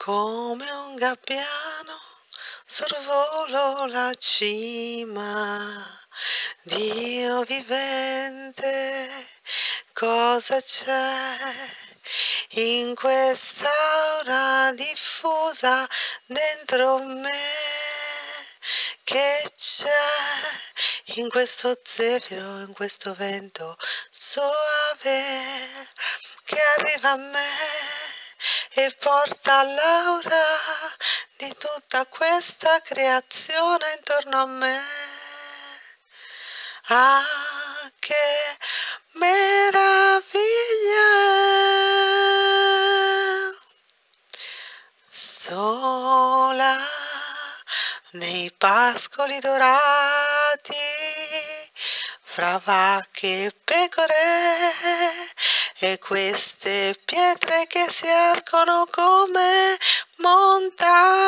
Come un gabbiano sorvolo la cima, Dio vivente, cosa c'è in quest'aura diffusa dentro me? Che c'è in questo zefiro, in questo vento soave che arriva a me e porta l'aura di tutta questa creazione intorno a me. Ah, che meraviglia! Sola nei pascoli dorati, fra vacche e pecore, e queste pietre che si ergono come montagne.